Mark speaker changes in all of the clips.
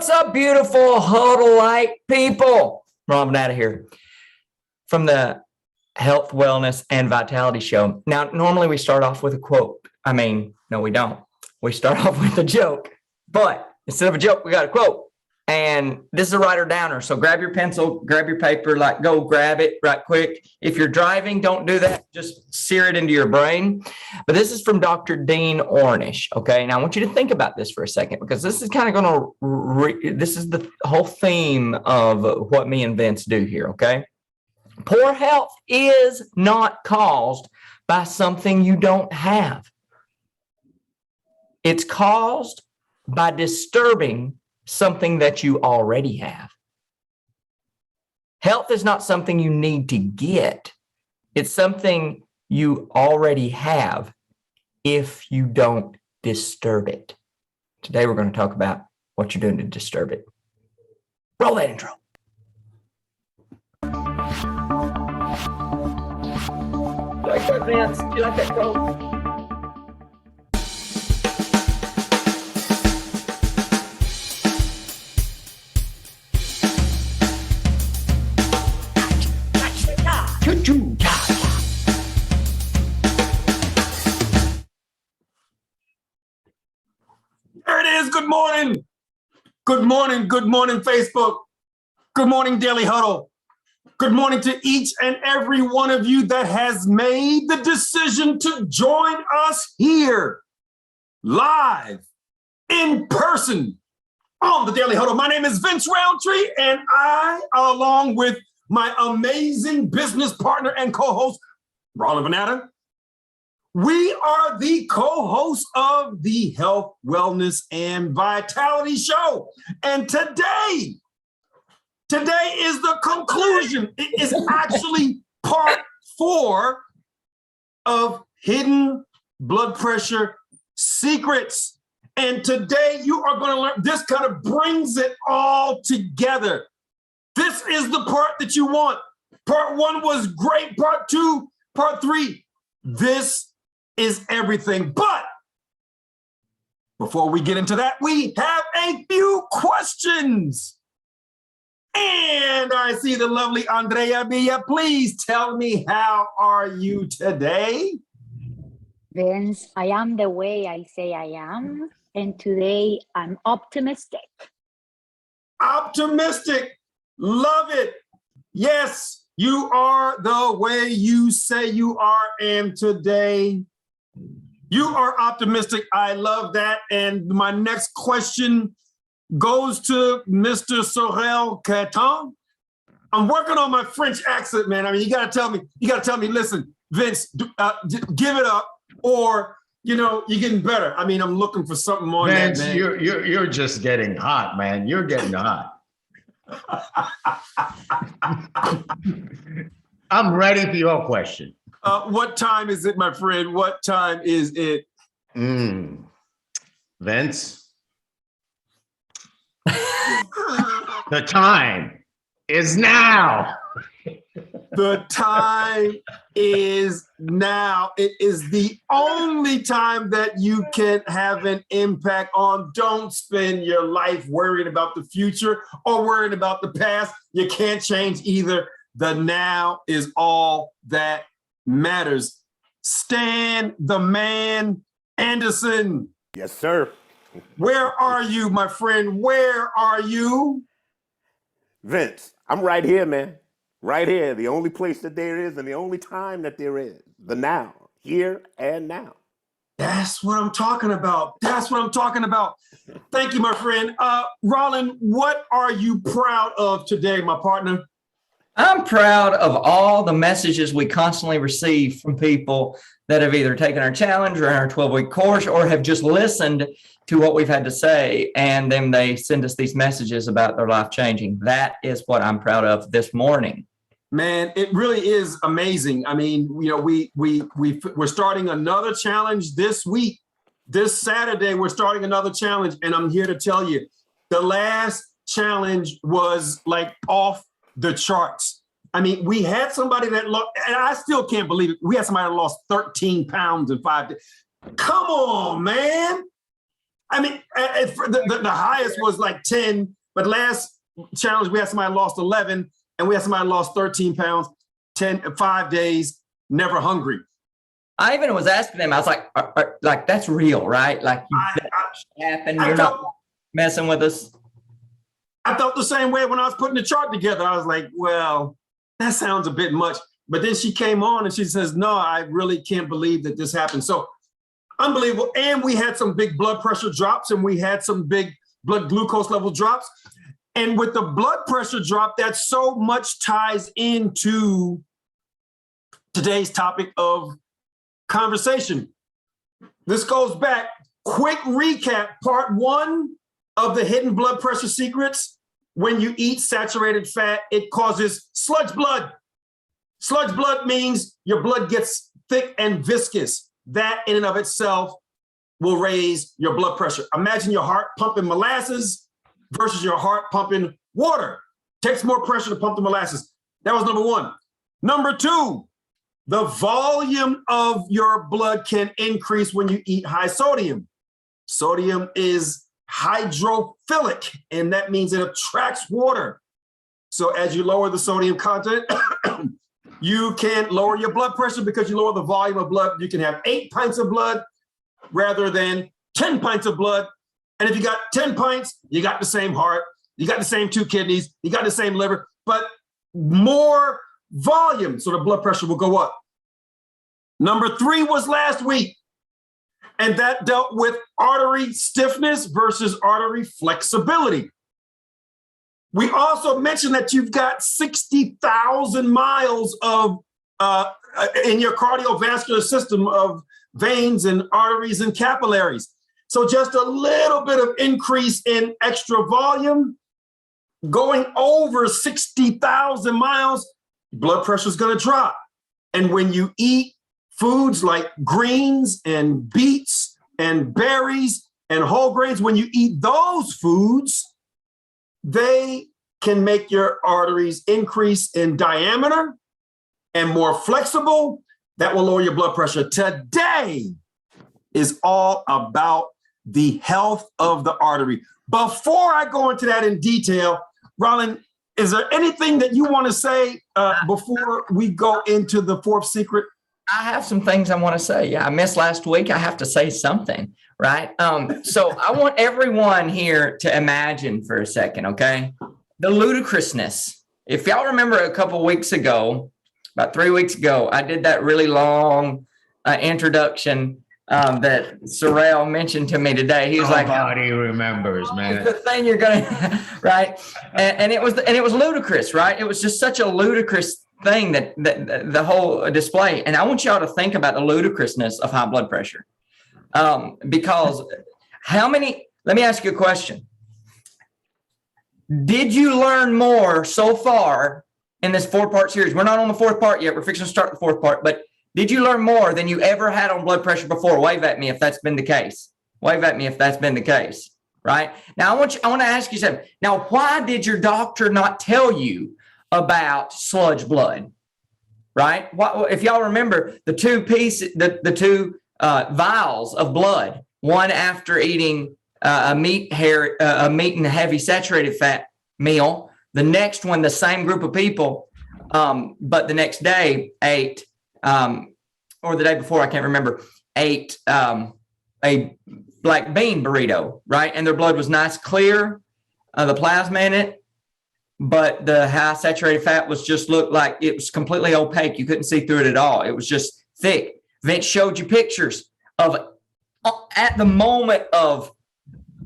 Speaker 1: What's up, beautiful Huddle-like people? Vanatta here from the Health, Wellness, and Vitality Show. Now, normally we start off with a quote. No, we don't. We start off with a joke, but instead of a joke, we got a quote. And this is a writer downer. So grab your pencil, grab your paper, go grab it right quick. If you're driving, don't do that. Just sear it into your brain. But this is from Dr. Dean Ornish. Okay. Now I want you to think about this for a second, because this is kind of going to, this is the whole theme of what me and Vince do here. Okay. Poor health is not caused by something you don't have. It's caused by disturbing something that you already have. Health is not something you need to get. It's something you already have if you don't disturb it. Today, we're going to talk about what you're doing to disturb it. Roll that intro. You like that, Vince? You like that, bro?
Speaker 2: There it is. Good morning. Good morning. Good morning, Facebook. Good morning, Daily Huddle. Good morning to each and every one of you that has made the decision to join us here live in person on the Daily Huddle. My name is Vince Rountree, and I, along with my amazing business partner and co-host, Rawlin Vanatta, we are the co-hosts of the Health, Wellness, and Vitality Show. And today is the conclusion. It is actually part 4 of Hidden Blood Pressure Secrets. And today you are going to learn, this kind of brings it all together. This is the part that you want. Part 1 was great. Part 2, part 3. This is everything. But before we get into that, we have a few questions. And I see the lovely Andrea Villa. Please tell me, how are you today?
Speaker 3: Vince, I am the way I say I am. And today I'm optimistic.
Speaker 2: Optimistic. Love it. Yes, you are the way you say you are. And today you are optimistic. I love that. And my next question goes to Mr. Sorel Caton. I'm working on my French accent, man. You got to tell me, listen, Vince, give it up, or, you're getting better. I'm looking for something more.
Speaker 4: Vince,
Speaker 2: that, man.
Speaker 4: You're just getting hot, man. You're getting hot. I'm ready for your question.
Speaker 2: What time is it, my friend? What time is it?
Speaker 4: Vince? The time is now.
Speaker 2: The time is now. It is the only time that you can have an impact on. Don't spend your life worrying about the future or worrying about the past. You can't change either. The now is all that matters. Stan the Man Anderson.
Speaker 5: Yes, sir.
Speaker 2: Where are you, my friend? Where are you?
Speaker 5: Vince, I'm right here, man. Right here. The only place that there is and the only time that there is. The now. Here and now.
Speaker 2: That's what I'm talking about. That's what I'm talking about. Thank you, my friend. Rawlin, what are you proud of today, my partner?
Speaker 1: I'm proud of all the messages we constantly receive from people that have either taken our challenge or our 12-week course or have just listened to what we've had to say, and then they send us these messages about their life changing. That is what I'm proud of this morning.
Speaker 2: Man, it really is amazing. We're starting another challenge this week. This Saturday, we're starting another challenge, and I'm here to tell you, the last challenge was like off the charts. We had somebody that lost, and I still can't believe it. We had somebody that lost 13 pounds in 5 days. Come on, man. I mean, the highest was like 10, but last challenge we had somebody lost 11, and we had somebody lost 13 pounds, 5 days, never hungry.
Speaker 1: I even was asking them, I was like, that's real, right? Like, that happened. You're not messing with us.
Speaker 2: I felt the same way when I was putting the chart together. I was like, well, that sounds a bit much. But then she came on and she says, no, I really can't believe that this happened. So unbelievable. And we had some big blood pressure drops, and we had some big blood glucose level drops. And with the blood pressure drop, that so much ties into today's topic of conversation. This goes back, quick recap, part 1 of the hidden blood pressure secrets. When you eat saturated fat, it causes sludge blood. Sludge blood means your blood gets thick and viscous. That in and of itself will raise your blood pressure. Imagine your heart pumping molasses versus your heart pumping water. Takes more pressure to pump the molasses. That was number 1. Number 2, the volume of your blood can increase when you eat high sodium. Sodium is hydrophilic, and that means it attracts water. So as you lower the sodium content, you can lower your blood pressure because you lower the volume of blood. You can have 8 pints of blood rather than 10 pints of blood. And if you got 10 pints, you got the same heart, you got the same 2 kidneys, you got the same liver, but more volume, so the blood pressure will go up. Number 3 was last week, and that dealt with artery stiffness versus artery flexibility. We also mentioned that you've got 60,000 miles of in your cardiovascular system of veins and arteries and capillaries. So just a little bit of increase in extra volume, going over 60,000 miles, blood pressure is going to drop. And when you eat foods like greens and beets and berries and whole grains, when you eat those foods, they can make your arteries increase in diameter and more flexible. That will lower your blood pressure. Today is all about the health of the artery. Before I go into that in detail, Rawlin, is there anything that you want to say before we go into the 4th secret?
Speaker 1: I have some things I want to say. Yeah, I missed last week. I have to say something, right? So I want everyone here to imagine for a second, okay? The ludicrousness. If y'all remember a couple weeks ago, about 3 weeks ago, I did that really long introduction that Sorrel mentioned to me today. He was
Speaker 4: Nobody remembers, man.
Speaker 1: The thing you're gonna right, and it was ludicrous, right? It was just such a ludicrous thing that the whole display. And I want y'all to think about the ludicrousness of high blood pressure, because let me ask you a question. Did you learn more so far in this 4-part series? We're not on the 4th part yet. We're fixing to start the 4th part, but did you learn more than you ever had on blood pressure before? Wave at me if that's been the case. Wave at me if that's been the case, right? Now, I want to ask you something. Now, why did your doctor not tell you about sludge blood, right? If y'all remember the 2 pieces, the 2 vials of blood, one after eating a meat and heavy saturated fat meal, the next one, the same group of people, but the next day ate, or the day before, I can't remember, ate a black bean burrito, right? And their blood was nice, clear, the plasma in it, but the high saturated fat looked like it was completely opaque. You couldn't see through it at all. It was just thick. Vince showed you pictures of at the moment of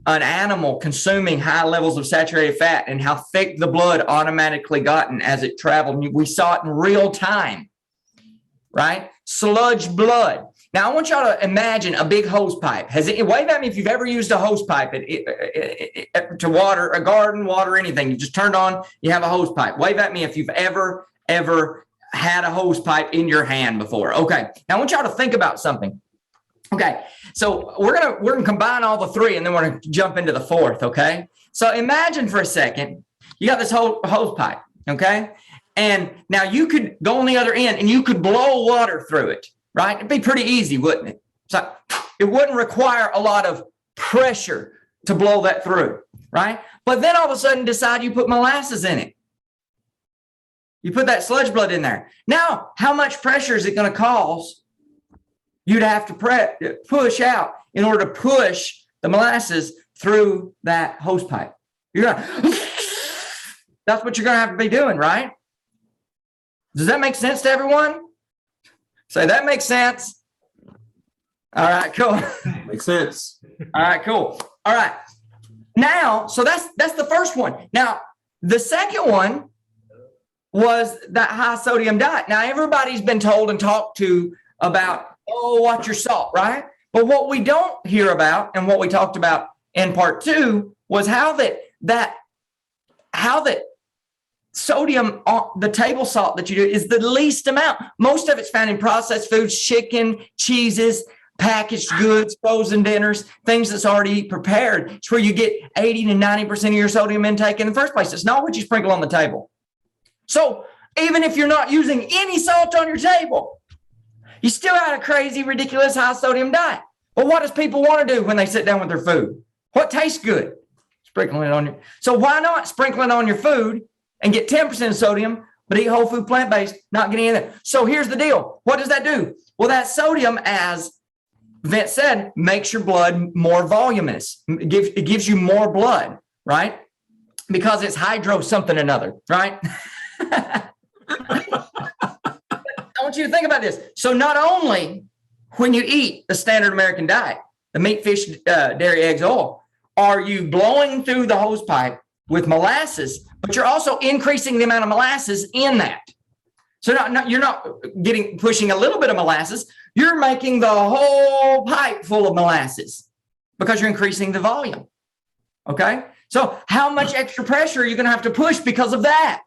Speaker 1: an animal consuming high levels of saturated fat and how thick the blood automatically gotten as it traveled. We saw it in real time, right? Sludge blood. Now I want y'all to imagine a big hose pipe. Wave at me if you've ever used a hose pipe to water a garden, water anything. You just turned on, you have a hose pipe. Wave at me if you've ever had a hose pipe in your hand before. Okay. Now I want y'all to think about something. Okay. So we're gonna combine all the 3 and then we're gonna jump into the 4th. Okay. So imagine for a second, you got this whole hose pipe. Okay. And now you could go on the other end and you could blow water through it, right? It'd be pretty easy, wouldn't it? So it wouldn't require a lot of pressure to blow that through, right? But then all of a sudden decide you put molasses in it. You put that sludge blood in there. Now, how much pressure is it going to cause you to have to push out in order to push the molasses through that hose pipe? That's what you're going to have to be doing, right? Does that make sense to everyone? Say that makes sense. All right, cool.
Speaker 2: Makes sense.
Speaker 1: All right, cool. All right. Now, so that's the first one. Now, the second one was that high sodium diet. Now, everybody's been told and talked to about, oh, watch your salt, right? But what we don't hear about and what we talked about in part 2 was how that sodium on the table salt that you do is the least amount. Most of it's found in processed foods, chicken, cheeses, packaged goods, frozen dinners, things that's already prepared. It's where you get 80 to 90% of your sodium intake in the first place. It's not what you sprinkle on the table. So even if you're not using any salt on your table, you still have a crazy, ridiculous high sodium diet. But what does people want to do when they sit down with their food? What tastes good? Sprinkling it on your. So why not sprinkle it on your food and get 10% of sodium, but eat whole food plant-based, not getting in there? So here's the deal. What does that do? Well, that sodium, as Vince said, makes your blood more voluminous. It gives you more blood, right? Because it's hydro something another, right? I want you to think about this. So not only when you eat the standard American diet, the meat, fish, dairy, eggs, oil, are you blowing through the hose pipe with molasses, but you're also increasing the amount of molasses in that. So you're not pushing a little bit of molasses. You're making the whole pipe full of molasses because you're increasing the volume. Okay. So how much extra pressure are you going to have to push because of that?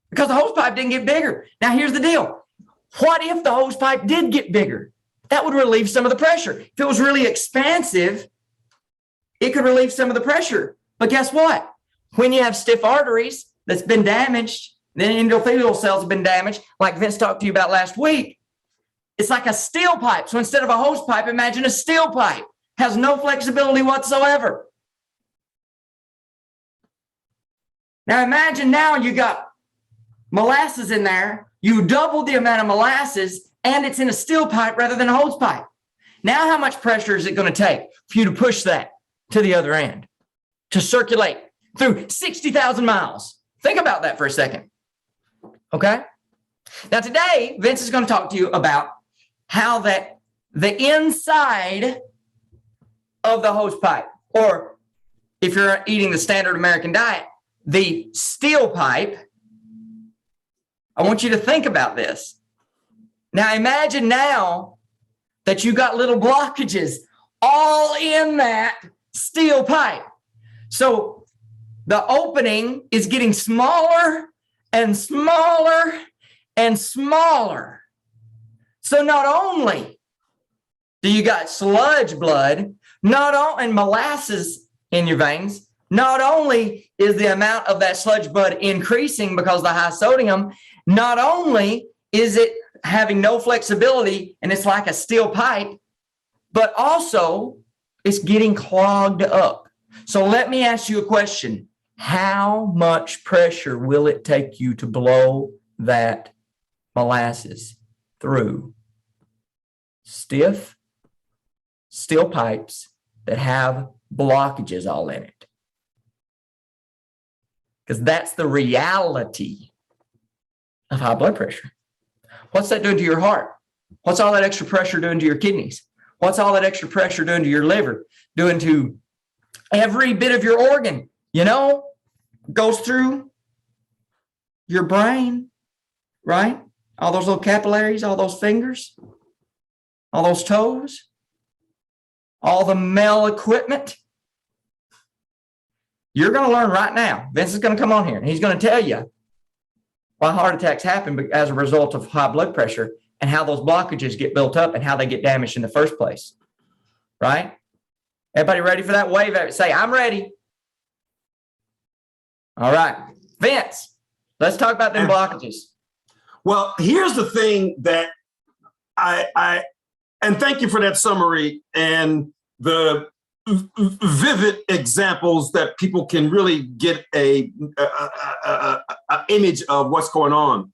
Speaker 1: Because the hose pipe didn't get bigger. Now, here's the deal. What if the hose pipe did get bigger? That would relieve some of the pressure. If it was really expansive, it could relieve some of the pressure. But guess what? When you have stiff arteries that's been damaged, then endothelial cells have been damaged, like Vince talked to you about last week, it's like a steel pipe. So instead of a hose pipe, imagine a steel pipe. Has no flexibility whatsoever. Now imagine now you got molasses in there, you double the amount of molasses, and it's in a steel pipe rather than a hose pipe. Now how much pressure is it going to take for you to push that to the other end, to circulate through 60,000 miles? Think about that for a second. Okay? Now today, Vince is going to talk to you about how that the inside of the hose pipe, or if you're eating the standard American diet, the steel pipe. I want you to think about this. Now imagine now that you got little blockages all in that steel pipe. So the opening is getting smaller and smaller and smaller. So not only do you got sludge blood, and molasses in your veins, not only is the amount of that sludge blood increasing because of the high sodium, not only is it having no flexibility and it's like a steel pipe, but also it's getting clogged up. So let me ask you a question. How much pressure will it take you to blow that molasses through stiff steel pipes that have blockages all in it? Because that's the reality of high blood pressure. What's that doing to your heart? What's all that extra pressure doing to your kidneys? What's all that extra pressure doing to your liver, doing to every bit of your organ? Goes through your brain, right? All those little capillaries, all those fingers, all those toes, all the male equipment. You're going to learn right now. Vince is going to come on here and he's going to tell you why heart attacks happen as a result of high blood pressure and how those blockages get built up and how they get damaged in the first place. Right? Everybody ready for that? Wave at it. Say, I'm ready. All right. Vince, let's talk about them blockages.
Speaker 2: Well, here's the thing that and thank you for that summary. And the vivid examples that people can really get a image of what's going on.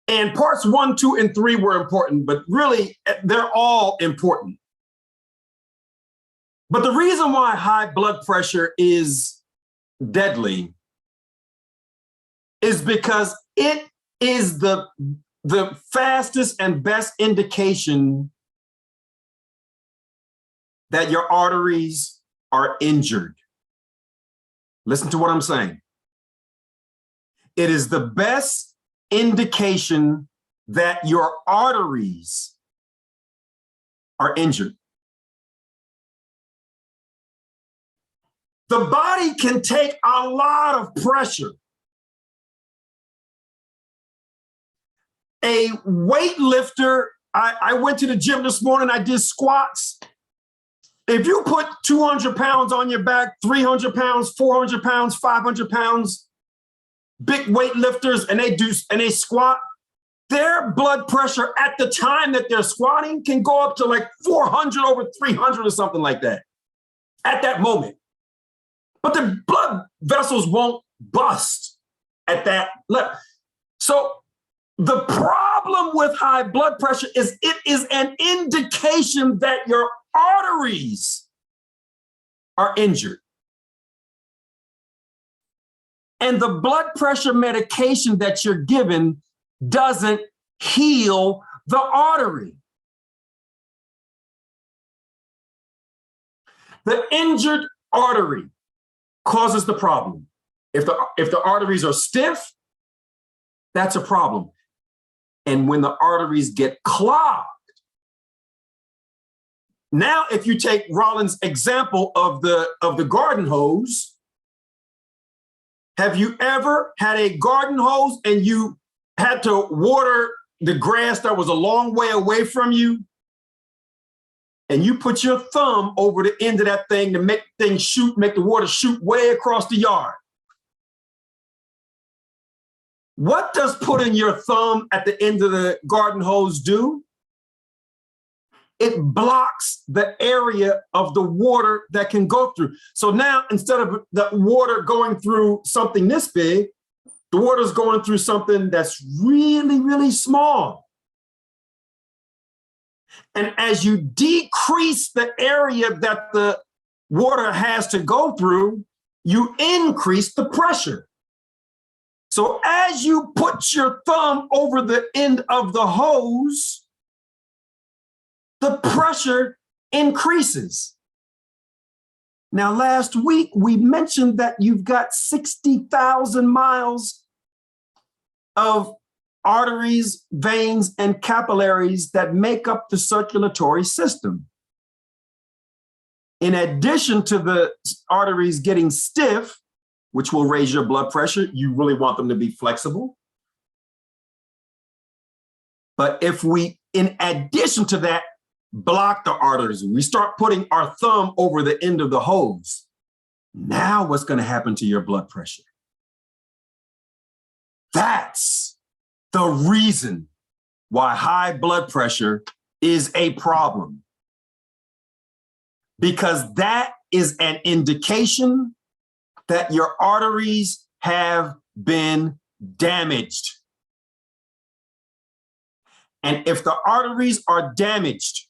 Speaker 2: And parts 1, 2, and 3 were important, but really they're all important. But the reason why high blood pressure is deadly is because it is the fastest and best indication that your arteries are injured. Listen to what I'm saying. It is the best indication that your arteries are injured. The body can take a lot of pressure. A weightlifter, I went to the gym this morning, I did squats. If you put 200 pounds on your back, 300 pounds, 400 pounds, 500 pounds, big weightlifters, and they squat, their blood pressure at the time that they're squatting can go up to like 400 over 300 or something like that at that moment. But the blood vessels won't bust at that level. So the problem with high blood pressure is it is an indication that your arteries are injured. And the blood pressure medication that you're given doesn't heal the artery. The injured artery causes the problem. If the arteries are stiff, that's a problem. And when the arteries get clogged, now if you take Rawlin's example of the garden hose, have you ever had a garden hose and you had to water the grass that was a long way away from you? And you put your thumb over the end of that thing to make things shoot, make the water shoot way across the yard. What does putting your thumb at the end of the garden hose do? It blocks the area of the water that can go through. So now instead of the water going through something this big, the water's going through something that's really, really small. And as you decrease the area that the water has to go through, you increase the pressure. So as you put your thumb over the end of the hose, the pressure increases. Now, last week, we mentioned that you've got 60,000 miles of arteries, veins, and capillaries that make up the circulatory system. In addition to the arteries getting stiff, which will raise your blood pressure, you really want them to be flexible. But if we, in addition to that, block the arteries, we start putting our thumb over the end of the hose, now what's going to happen to your blood pressure? That's the reason why high blood pressure is a problem. Because that is an indication that your arteries have been damaged. And if the arteries are damaged,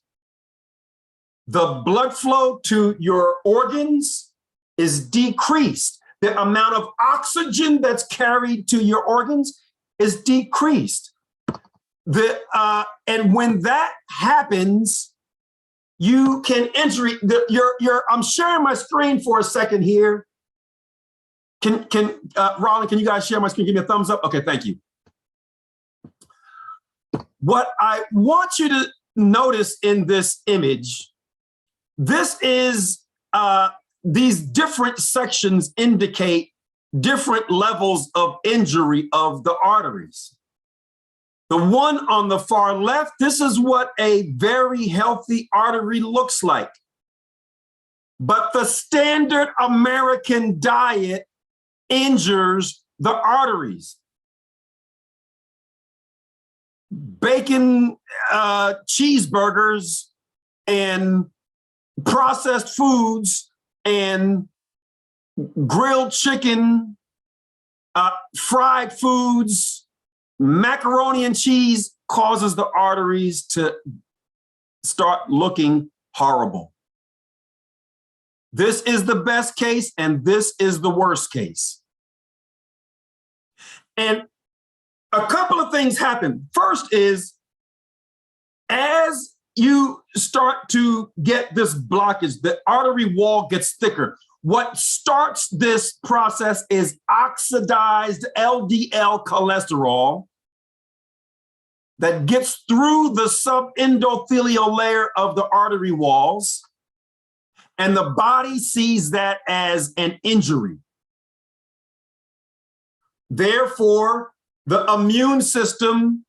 Speaker 2: the blood flow to your organs is decreased. The amount of oxygen that's carried to your organs is decreased. And when that happens, you can injury. I'm sharing my screen for a second here. Rawlin, can you guys share my screen? Give me a thumbs up. Okay, thank you. What I want you to notice in this image, this is these different sections indicate different levels of injury of the arteries. The one on the far left, this is what a very healthy artery looks like. But the standard American diet injures the arteries. Bacon, cheeseburgers, and processed foods and grilled chicken, fried foods, macaroni and cheese causes the arteries to start looking horrible. This is the best case, and this is the worst case. And a couple of things happen. First is, as you start to get this blockage, the artery wall gets thicker. What starts this process is oxidized LDL cholesterol that gets through the subendothelial layer of the artery walls, and the body sees that as an injury. Therefore, the immune system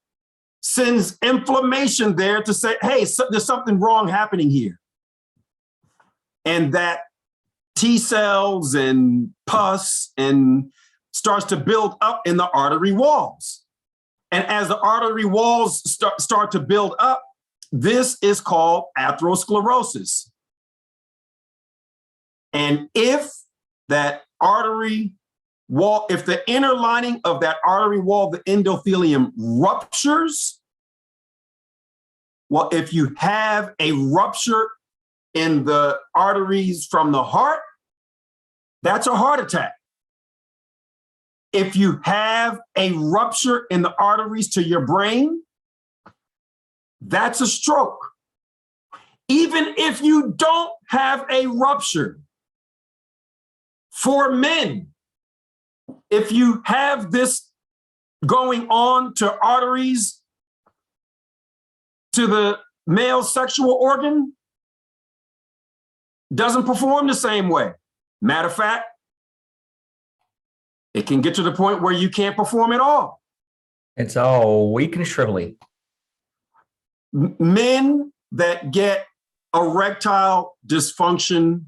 Speaker 2: sends inflammation there to say, hey, there's something wrong happening here. And that T cells and pus and starts to build up in the artery walls. And as the artery walls start to build up, this is called atherosclerosis. And if that artery wall, if the inner lining of that artery wall, the endothelium, ruptures, well, if you have a rupture in the arteries from the heart, that's a heart attack. If you have a rupture in the arteries to your brain, that's a stroke. Even if you don't have a rupture, for men, if you have this going on to arteries to the male sexual organ, doesn't perform the same way. Matter of fact, it can get to the point where you can't perform at all.
Speaker 1: It's all weak and shrivelly.
Speaker 2: Men that get erectile dysfunction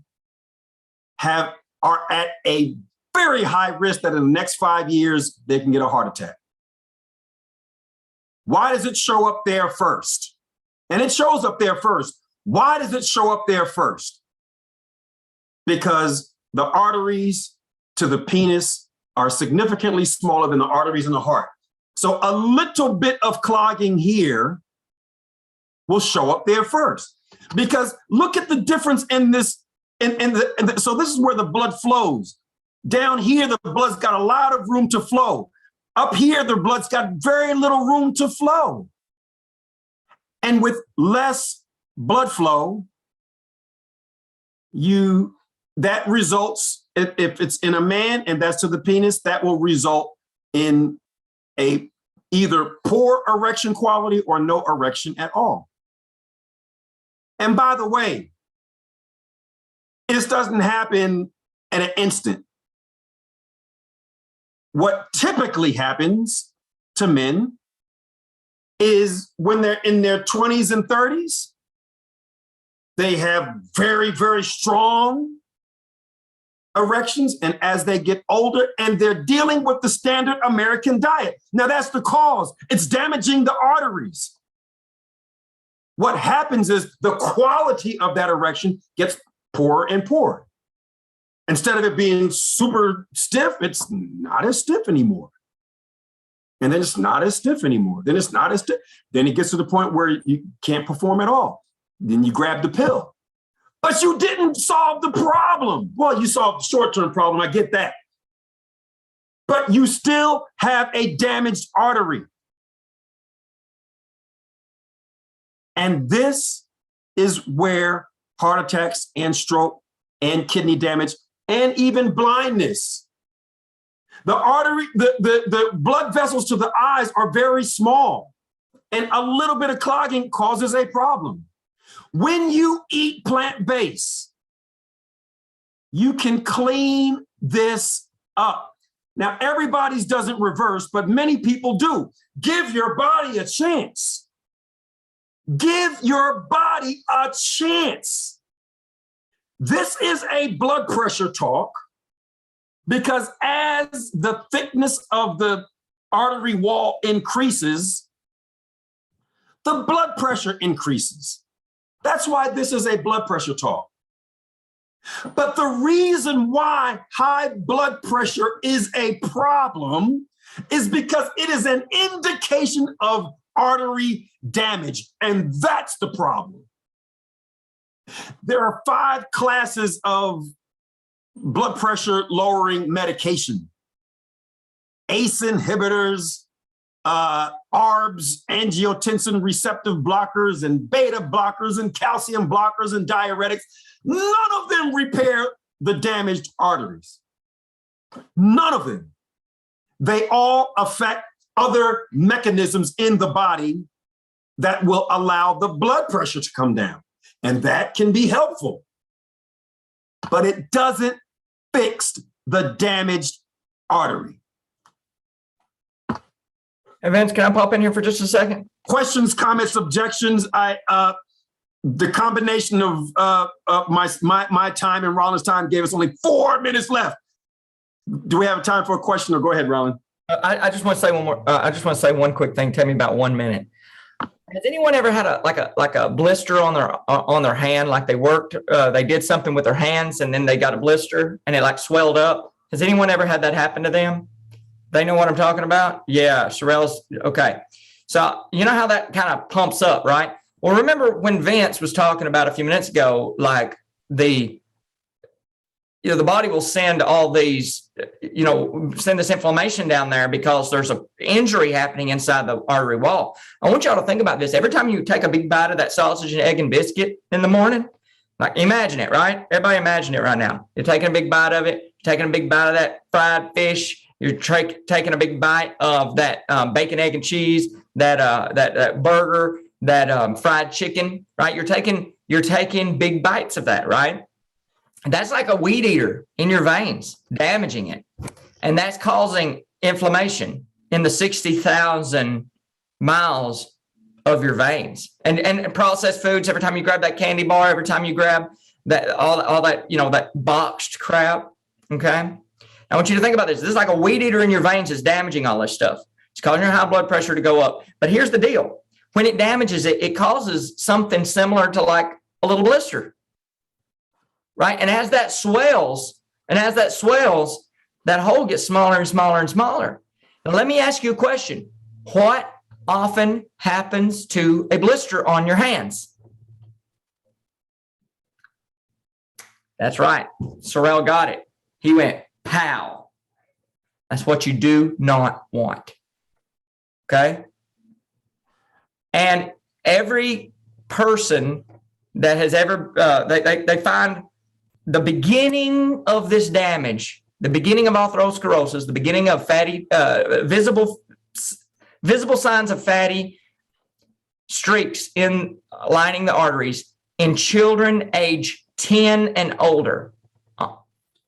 Speaker 2: are at a very high risk that in the next 5 years, they can get a heart attack. Why does it show up there first? And it shows up there first. Why does it show up there first? Because the arteries to the penis are significantly smaller than the arteries in the heart. So a little bit of clogging here will show up there first. Because look at the difference in this. So this is where the blood flows. Down here, the blood's got a lot of room to flow. Up here, the blood's got very little room to flow. And with less blood flow, that results, if it's in a man and that's to the penis, that will result in a either poor erection quality or no erection at all. And by the way, this doesn't happen at an instant. What typically happens to men is when they're in their 20s and 30s, they have very, very strong erections. And as they get older, and they're dealing with the standard American diet. Now that's the cause. It's damaging the arteries. What happens is the quality of that erection gets poorer and poorer. Instead of it being super stiff, it's not as stiff anymore. And then it's not as stiff anymore. Then it's not as stiff. Then it gets to the point where you can't perform at all. Then you grab the pill. But you didn't solve the problem. Well, you solved the short-term problem, I get that. But you still have a damaged artery. And this is where heart attacks and stroke and kidney damage and even blindness. The artery, the blood vessels to the eyes are very small, and a little bit of clogging causes a problem. When you eat plant-based, you can clean this up. Now, everybody's doesn't reverse, but many people do. Give your body a chance. Give your body a chance. This is a blood pressure talk because as the thickness of the artery wall increases, the blood pressure increases. That's why this is a blood pressure talk. But the reason why high blood pressure is a problem is because it is an indication of artery damage, and that's the problem. There are 5 classes of blood pressure lowering medication: ACE inhibitors, ARBs, angiotensin receptive blockers, and beta blockers, and calcium blockers, and diuretics. None of them repair the damaged arteries. None of them. They all affect other mechanisms in the body that will allow the blood pressure to come down. And that can be helpful, but it doesn't fix the damaged artery.
Speaker 1: Hey, Vince, can I pop in here for just a second?
Speaker 2: Questions, comments, objections. The combination of my time and Rawlin's time gave us only 4 minutes left. Do we have time for a question, or go ahead, Rawlin?
Speaker 1: I just want to say one more. I just want to say one quick thing. Tell me about 1 minute. Has anyone ever had a blister on their hand? Like they did something with their hands and then they got a blister and it like swelled up. Has anyone ever had that happen to them? They know what I'm talking about? Yeah, Sorrell's okay. So you know how that kind of pumps up, right? Well, remember when Vince was talking about a few minutes ago, like the body will send all these, send this inflammation down there because there's an injury happening inside the artery wall. I want y'all to think about this. Every time you take a big bite of that sausage and egg and biscuit in the morning, like imagine it, right? Everybody imagine it right now. You're taking a big bite of it, you're taking a big bite of that fried fish, you're taking a big bite of that bacon, egg, and cheese, that burger, that fried chicken, right? You're taking big bites of that, right? That's like a weed eater in your veins, damaging it. And that's causing inflammation in the 60,000 miles of your veins. And processed foods, every time you grab that candy bar, every time you grab that, all that, that boxed crap, okay? I want you to think about this. This is like a weed eater in your veins is damaging all this stuff. It's causing your high blood pressure to go up. But here's the deal. When it damages it, it causes something similar to like a little blister. Right. And as that swells, that hole gets smaller and smaller and smaller. Now, let me ask you a question. What often happens to a blister on your hands? That's right. Sorrell got it. He went, pow. That's what you do not want. Okay. And every person that has ever, they find the beginning of this damage, the beginning of atherosclerosis, the beginning of fatty, visible signs of fatty streaks in lining the arteries in children age 10 and older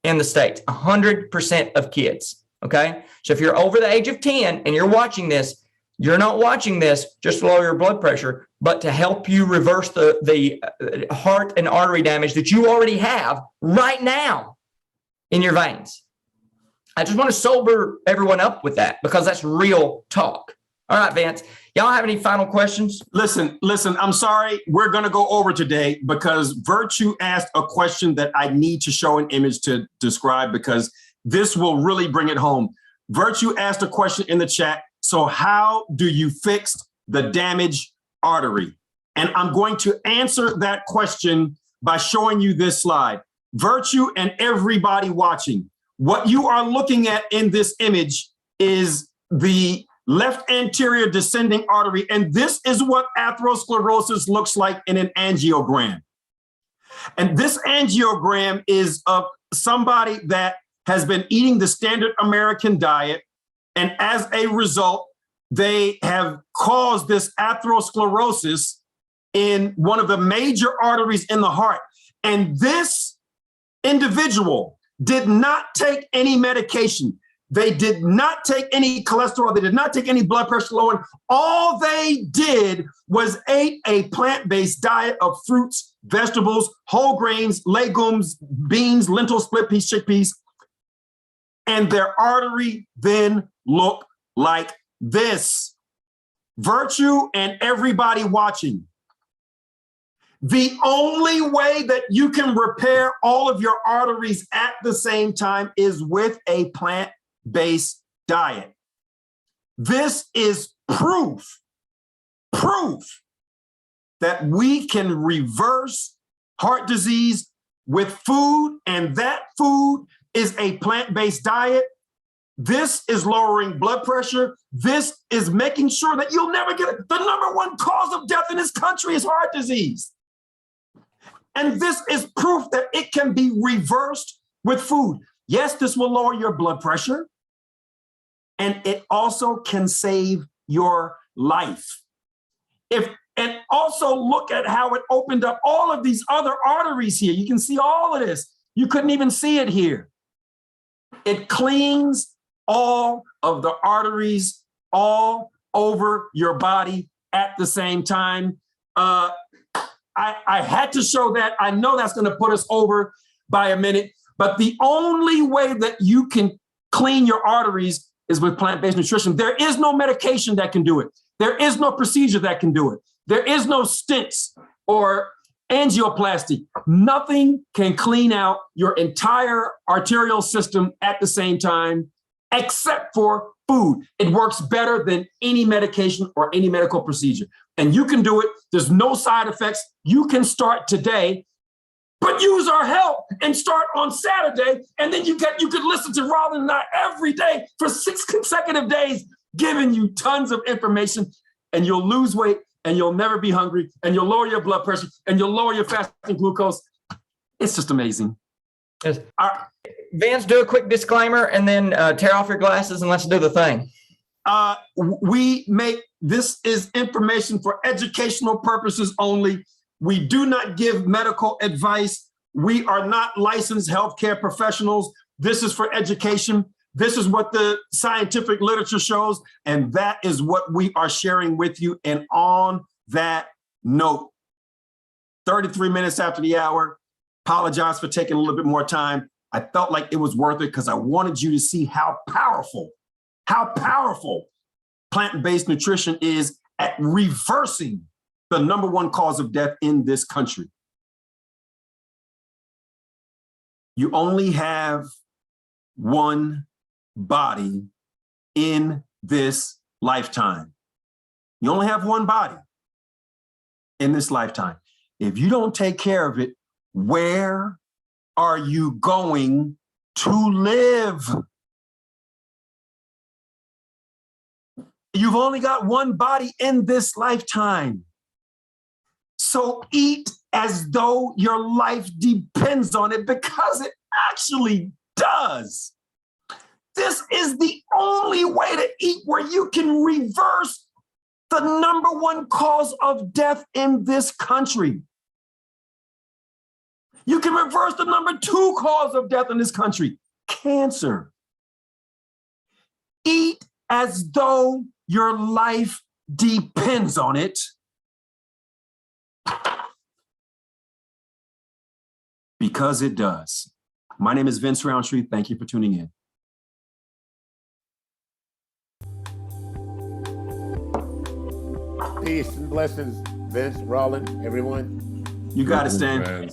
Speaker 1: in the States, 100% of kids. Okay. So if you're over the age of 10 and you're watching this, you're not watching this just to lower your blood pressure, but to help you reverse the heart and artery damage that you already have right now in your veins. I just want to sober everyone up with that because that's real talk. All right, Vince, y'all have any final questions?
Speaker 2: Listen, I'm sorry. We're going to go over today because Virtue asked a question that I need to show an image to describe because this will really bring it home. Virtue asked a question in the chat. So how do you fix the damaged artery? And I'm going to answer that question by showing you this slide. Virtue and everybody watching, what you are looking at in this image is the left anterior descending artery. And this is what atherosclerosis looks like in an angiogram. And this angiogram is of somebody that has been eating the standard American diet. And as a result, they have caused this atherosclerosis in one of the major arteries in the heart. And this individual did not take any medication. They did not take any cholesterol. They did not take any blood pressure lowering. All they did was ate a plant-based diet of fruits, vegetables, whole grains, legumes, beans, lentils, split peas, chickpeas. And their artery then looked like this. Virtue and everybody watching. The only way that you can repair all of your arteries at the same time is with a plant-based diet. This is proof that we can reverse heart disease with food, and that food is a plant-based diet. This is lowering blood pressure. This is making sure that you'll never get it. The number one cause of death in this country is heart disease. And this is proof that it can be reversed with food. Yes, this will lower your blood pressure, and it also can save your life. And also look at how it opened up all of these other arteries here. You can see all of this. You couldn't even see it here. It cleans all of the arteries all over your body at the same time. I had to show that. I know that's going to put us over by a minute, but the only way that you can clean your arteries is with plant-based nutrition. There is no medication that can do it. There is no procedure that can do it. There is no stents or angioplasty. Nothing can clean out your entire arterial system at the same time, except for food. It works better than any medication or any medical procedure. And you can do it. There's no side effects. You can start today, but use our help and start on Saturday. And then you could listen to Rawlin and I every day for 6 consecutive days, giving you tons of information, and you'll lose weight, and you'll never be hungry, and you'll lower your blood pressure, and you'll lower your fasting glucose. It's just amazing.
Speaker 1: Yes. Vince, do a quick disclaimer and then tear off your glasses and let's do the thing.
Speaker 2: This is information for educational purposes only. We do not give medical advice. We are not licensed healthcare professionals. This is for education. This is what the scientific literature shows, and that is what we are sharing with you. And on that note, 33 minutes after the hour, apologize for taking a little bit more time. I felt like it was worth it because I wanted you to see how powerful plant-based nutrition is at reversing the number one cause of death in this country. You only have one body in this lifetime. You only have one body in this lifetime. If you don't take care of it, where are you going to live? You've only got one body in this lifetime. So eat as though your life depends on it, because it actually does. This is the only way to eat where you can reverse the number one cause of death in this country. You can reverse the number 2 cause of death in this country, cancer. Eat as though your life depends on it. Because it does. My name is Vince Rountree. Thank you for tuning in.
Speaker 5: Peace and blessings, Vince, Rawlin, everyone.
Speaker 2: You got it, Stan.